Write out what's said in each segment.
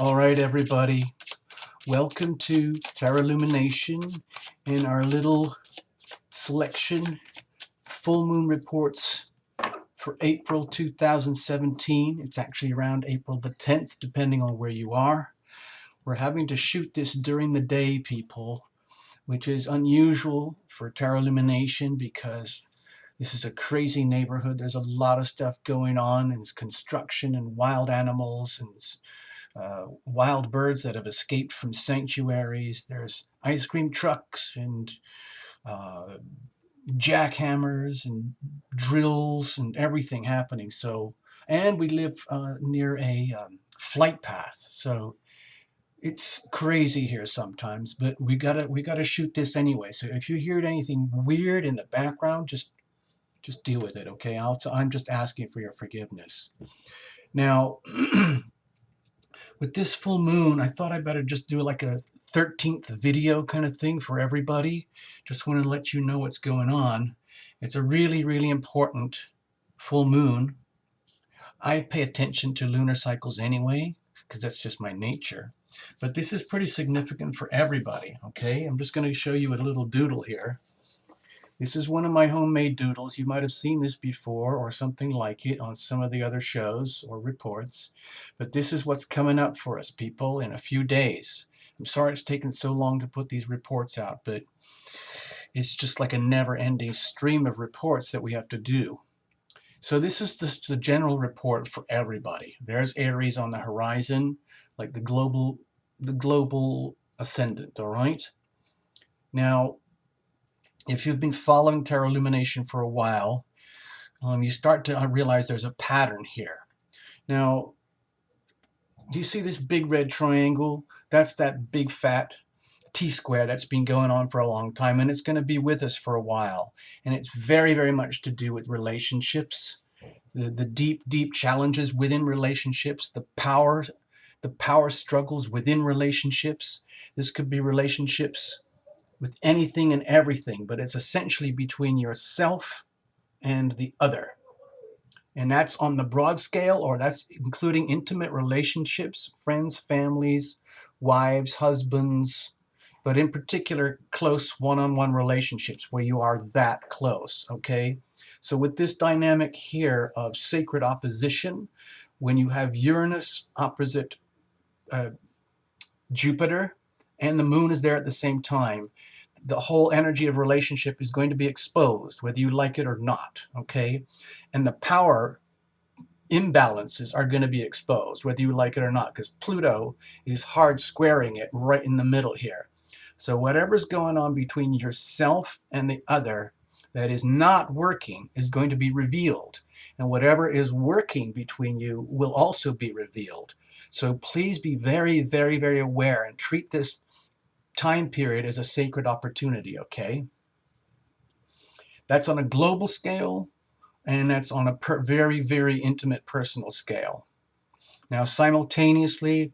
All right, everybody. Welcome to Terra Lumination in our little selection full moon reports for April 2017. It's actually around April the 10th, depending on where you are. We're having to shoot this during the day, people, which is unusual for Terra Lumination because this is a crazy neighborhood. There's a lot of stuff going on, and construction and wild animals and wild birds that have escaped from sanctuaries. There's ice cream trucks and uh, jackhammers and drills and everything happening. So, and we live near a flight path. So it's crazy here sometimes, but we gotta shoot this anyway. So if you hear anything weird in the background, just deal with it, okay? I'm just asking for your forgiveness. Now, with this full moon, I thought I better just do like a 13th video kind of thing for everybody. Just want to let you know what's going on. It's a really, really important full moon. I pay attention to lunar cycles anyway, because that's just my nature. But this is pretty significant for everybody, okay? I'm just going to show you a little doodle here. This is one of my homemade doodles. You might have seen this before or something like it on some of the other shows or reports. But this is what's coming up for us, people, in a few days. I'm sorry it's taken so long to put these reports out, but it's just like a never-ending stream of reports that we have to do. So this is just the general report for everybody. There's Aries on the horizon, like the global ascendant, all right? Now, if you've been following Terra Lumination for a while, you start to realize there's a pattern here. Now, do you see this big red triangle? That's that big fat T-square that's been going on for a long time, and it's going to be with us for a while. And it's very, very much to do with relationships, the deep, deep challenges within relationships, the power struggles within relationships. This could be relationships with anything and everything, but it's essentially between yourself and the other. And that's on the broad scale, or that's including intimate relationships, friends, families, wives, husbands, but in particular, close one-on-one relationships where you are that close, okay? So with this dynamic here of sacred opposition, when you have Uranus opposite Jupiter, and the moon is there at the same time, the whole energy of relationship is going to be exposed, whether you like it or not, okay? And the power imbalances are going to be exposed, whether you like it or not, because Pluto is hard squaring it right in the middle here. So whatever's going on between yourself and the other that is not working is going to be revealed. And whatever is working between you will also be revealed. So please be very, very, very aware and treat this time period as a sacred opportunity, okay? That's on a global scale, and that's on a very, very intimate personal scale. Now, simultaneously,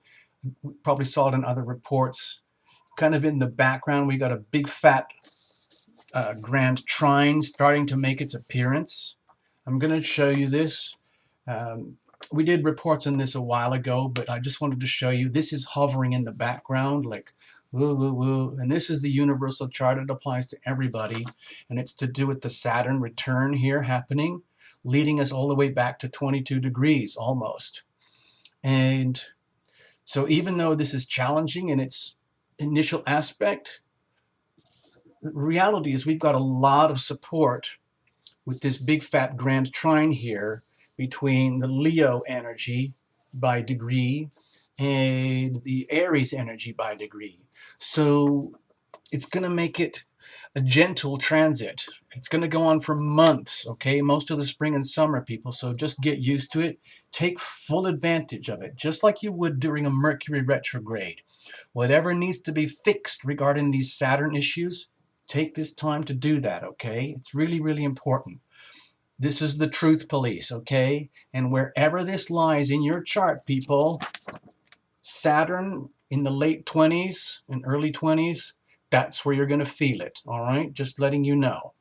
we probably saw it in other reports, kind of in the background, we got a big fat grand trine starting to make its appearance. I'm going to show you this. We did reports on this a while ago, but I just wanted to show you. This is hovering in the background, like woo, woo, woo. And this is the universal chart. It applies to everybody. And it's to do with the Saturn return here happening, leading us all the way back to 22 degrees almost. And so even though this is challenging in its initial aspect, the reality is we've got a lot of support with this big fat grand trine here between the Leo energy by degree and the Aries energy by degree. So it's going to make it a gentle transit. It's going to go on for months, okay? Most of the spring and summer, people. So just get used to it. Take full advantage of it, just like you would during a Mercury retrograde. Whatever needs to be fixed regarding these Saturn issues, take this time to do that, okay? It's really, really important. This is the truth police, okay? And wherever this lies in your chart, people, Saturn in the late 20s and early 20s, that's where you're going to feel it, all right? Just letting you know.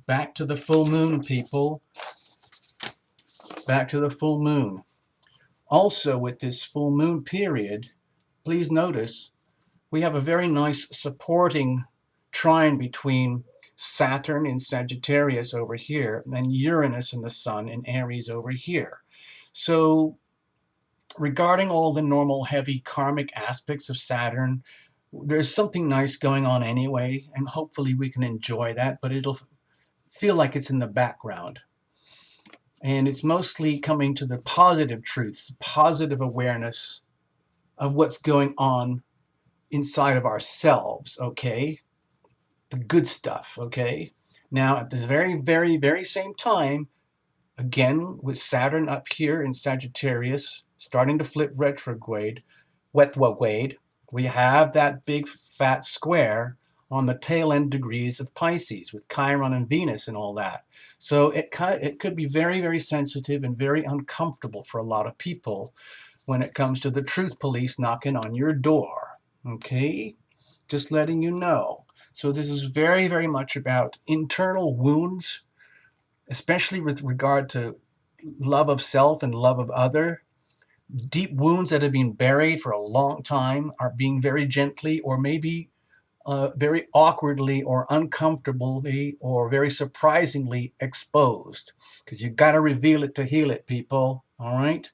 Back to the full moon, people. Back to the full moon. Also, with this full moon period, please notice we have a very nice supporting trine between Saturn in Sagittarius over here and Uranus and the Sun in Aries over here. So regarding all the normal heavy karmic aspects of Saturn, there's something nice going on anyway, and hopefully we can enjoy that, but it'll feel like it's in the background. And it's mostly coming to the positive truths, positive awareness of what's going on inside of ourselves, okay? The good stuff, okay? Now, at this very, very, very same time, again, with Saturn up here in Sagittarius, starting to flip retrograde, we have that big fat square on the tail end degrees of Pisces with Chiron and Venus and all that. So it could be very, very sensitive and very uncomfortable for a lot of people when it comes to the truth police knocking on your door. Okay? Just letting you know. So this is very, very much about internal wounds, especially with regard to love of self and love of other. Deep wounds that have been buried for a long time are being very gently or maybe very awkwardly or uncomfortably or very surprisingly exposed. Because you got to reveal it to heal it, people. All right?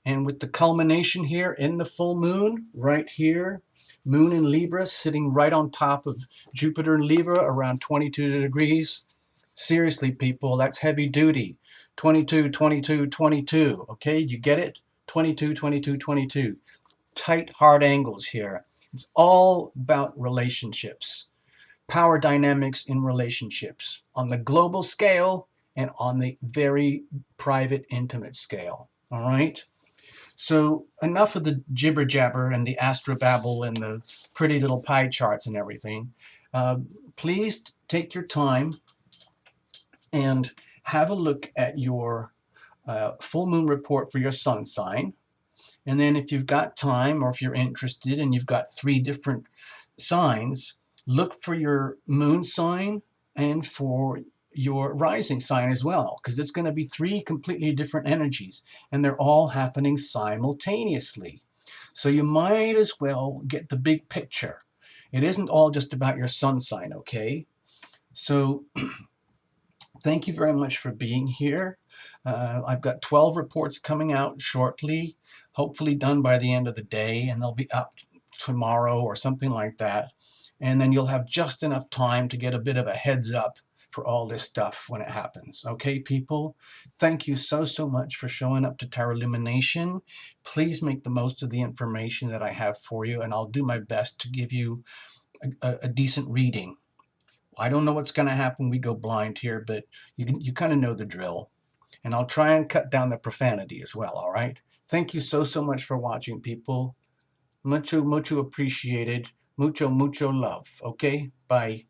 And with the culmination here in the full moon, right here, moon in Libra sitting right on top of Jupiter in Libra around 22 degrees. Seriously, people, that's heavy duty. 22, 22, 22. Okay, you get it? 22, 22, 22. Tight, hard angles here. It's all about relationships, power dynamics in relationships on the global scale and on the very private, intimate scale. All right? So enough of the jibber jabber and the astrobabble and the pretty little pie charts and everything. Please take your time and have a look at your full moon report for your sun sign. And then if you've got time or if you're interested and you've got 3 different signs, look for your moon sign and for your rising sign as well, because it's going to be 3 completely different energies and they're all happening simultaneously. So you might as well get the big picture. It isn't all just about your sun sign, okay? So thank you very much for being here. I've got 12 reports coming out shortly, hopefully done by the end of the day, and they'll be up tomorrow or something like that. And then you'll have just enough time to get a bit of a heads up for all this stuff when it happens. Okay, people? Thank you so, so much for showing up to Tarot Lumination. Please make the most of the information that I have for you, and I'll do my best to give you a decent reading. I don't know what's going to happen. We go blind here, but you kind of know the drill. And I'll try and cut down the profanity as well, all right? Thank you so, so much for watching, people. Mucho, mucho appreciated. Mucho, mucho love. Okay? Bye.